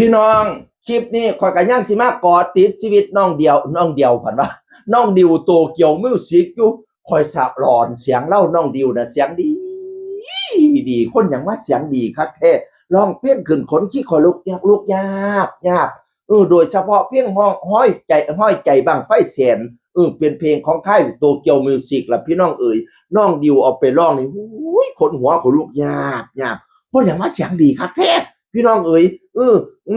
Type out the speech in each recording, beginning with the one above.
พี่น้องคลิปนี้ข่อยก็ยังสิมาก่อติดชีวิตน้องเดียวผันว่าน้องดิวโตเกียวมิวสิกอยู่ข่อยสะหลอนเสียงเล่าน้องดิวน่ะเสียงดีคนอย่างว่าเสียงดีคักแท้ร้องเพลงขึ้นขนขี้ข่อยลุกยากโดยเฉพาะเพลงห้อยใจบังไฟแสนเป็นเพลงของค่ายโตเกียวมิวสิกล่ะพี่น้องเอ๋ยน้องดิวเอาไปร้องนี่หุ้ยขนหัวขนลุกยากเพราะอย่างว่าเสียงดีคักแท้พี่น้องเอ๋ย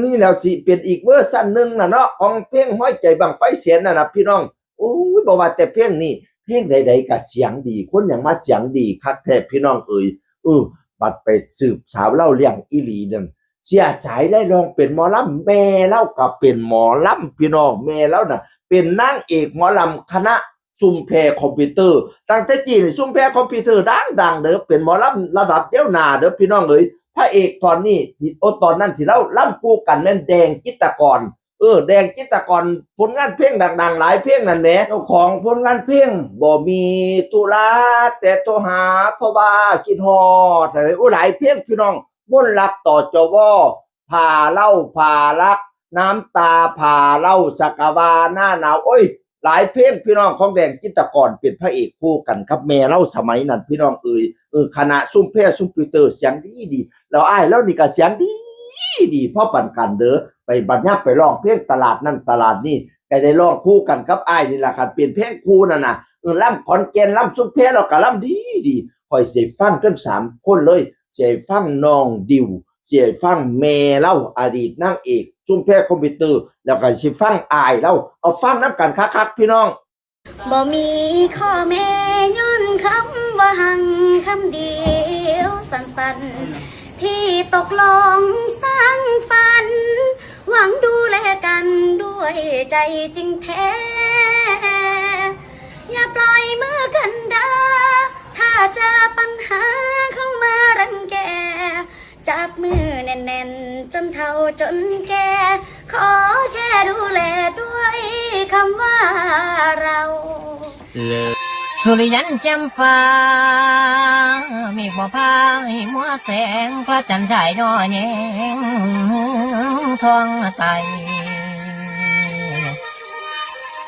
นี่แล้วสิเป็นอีกเวอร์ชันนึงน่ะเนาะของเพลงห้อยใจบังไฟแสนน่ะนะพี่น้องโอ้ยบ่ว่าแต่เพลงนี้เพลงใดๆก็เสียงดีคนอย่างว่าเสียงดีคักแท้พี่น้องเอ๋ยบัดไปสืบสาวเล่าเรื่องอีหลีนั่นเสียสายได้ลองเป็นหมอลำแม่เล่าก็เป็นหมอลำพี่น้องแม่เล่าน่ะเป็นนางเอกหมอลำคณะซุ่มแพรคอมพิวเตอร์ตั้งแต่จีนซุ่มแพรคอมพิวเตอร์ดังเด้อเป็นหมอลำระดับเดี่ยวหน้าเด้อพี่น้องเอ๋ยพระเอกตอนนี้ตอนนั้นที่เราล่ำคู่กันนั่นแดงจิตรกรแดงจิตรกรผลงานเพลงดังๆหลายเพลงนั่นแหละเจ้าของผลงานเพลงบ่มีตุลาแต่โทรหาเพราะว่าคิดฮอดหลายเพลงพี่น้องมนต์รักต่อจวพาเล่าพารักน้ำตาพาเล่าสักวาหน้าหนาวหลายเพลงพี่น้องของแดงจิตรกรเป็นพระเอกคู่กันครับแม่เล่าสมัยนั้นพี่น้องคณะซุ่มแพรซุ่มปีเตอร์เสียงดีแล้วอ้ายแล้วนี่ก็เสียงดีพ่อปั่นกันเด้อไปบัดยับไปร้องเพลงตลาดนั่นตลาดนี่ก็ได้ร้องคู่กันกับอ้ายนี่แหละครับเป็นเพลงคู่นั่นน่ะล่ำขอนแก่นล่ำซุ่มแพรแล้วก็ล่ำดีค่อยสิฟังกัน3คนเลยสิฟังน้องดิวสิฟังแม่เล่าอดีตนางเอกซุ่มแพรคอมพิวเตอร์แล้วก็สิฟังอ้ายเล่าเอาฟังนำกันคักๆพี่น้องบ่มีข้อแม้ย้อนคำว่าหังคำเดียวสั้นๆที่ตกลงสร้างฝันหวังดูแลกันด้วยใจจริงแท้อย่าปล่อยมือกันเด้อถ้าเจอปัญหาเข้ามารังแกจับมือแน่นๆจนเฒ่าจนแก่ขอแค่ดูแลด้วยคำว่าเราสุริยันแจ่มฟ้ามีบ่พายมัวแสงพระจันทร์ฉายย่อแยงทองไต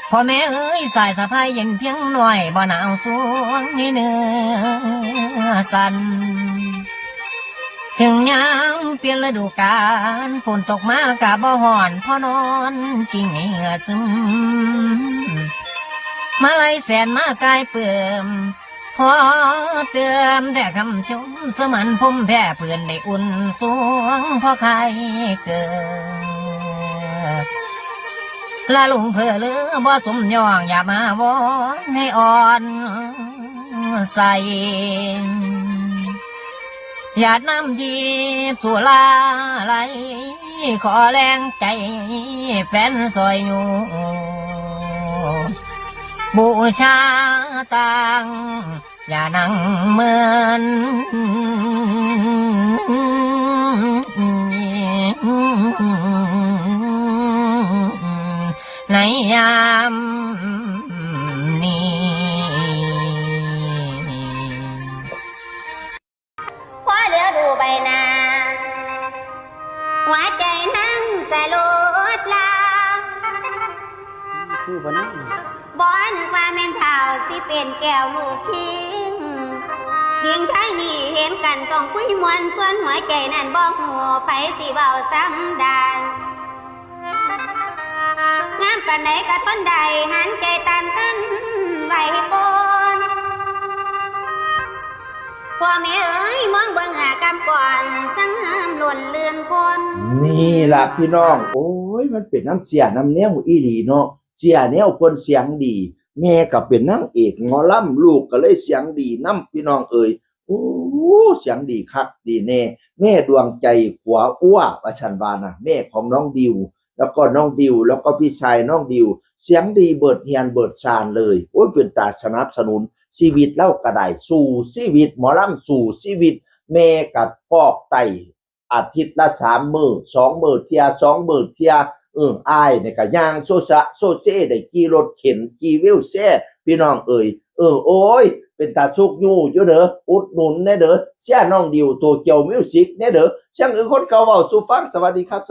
พ่อแม่เอ้ยสายสะพายเย็นเพียงหน่อยบ่หนาวสวงให้เนื้อสั่นถึงยามเปลี่ยนฤดูกาลฝนตกมากะบ่ฮ้อนพอนอนกิ่งเหงื่อซึมมาไล่แสนมากายเปื่อมพอเติมแต่คำชมสมันพุ่มแพ่เพื่อนได้อุ่นสวงพอใครเกิดละลุงเพื่อเลือบ่สมย่องอย่ามาวอนให้อ่อนใส่หยาดน้ำที่สุลาไหลขอแรงใจแฟนซอยอยู่บูชาตังอย่านั่งเหมือนในยามนี้พอเหลือดูใบหน้าหัวใจนั่งสลดลาคือบ่นั่นบ่นึกว่าแม่นเฒ่าสิเป็นแก้วลูกทิ้งชายนี่เห็นกันต้องคุยมวนส่วนหัวใจนั้นบ่ฮู้ไผสิเว้าซ้ำดานงามปานใดก็ทนได้หันใจตันกันไว้ก่อนพ่อแม่เอ้ยมองเบิ่งหากำก่อนสังหามหล่นเลือนคนนี่ล่ะพี่น้องโอ้ยมันเป็นน้ำเสียน้ำแนวอีหลีเนาะเสียแนวคนเสียงดีแม่ก็เป็นนางเอกหมอลำลูกก็เลยเสียงดีนำพี่น้องเอ๋ยโอ้เสียงดีคักดีแน่แม่ดวงใจขัวอ้วว่าฉันว่านะแม่ของน้องดิวแล้วก็น้องดิวแล้วก็พี่ชายน้องดิวเสียงดีเบิดเฮียนเบิดชานเลยโอ้ยเป็นตาสนับสนุนชีวิตเล่าก็ได้สู่ชีวิตหมอลำสู่ชีวิตแม่กับฟอกไตอาทิตย์ละ3 มื้อ2 มื้อเที่ย2 มื้อเที่ยอ้ายเนี่ยก็ย่างโซเซได้ขี่รถเข็นขี่วิวแชร์พี่น้องเอ๋ยโอ้ยเป็นตาสุกอยู่เด้ออุดหนุนแน่เด้อเสียน้องดิวโตเกียวมิวสิกแน่เด้อเสียงคนเก่าเว้าสู่ฟังสวัสดีครับ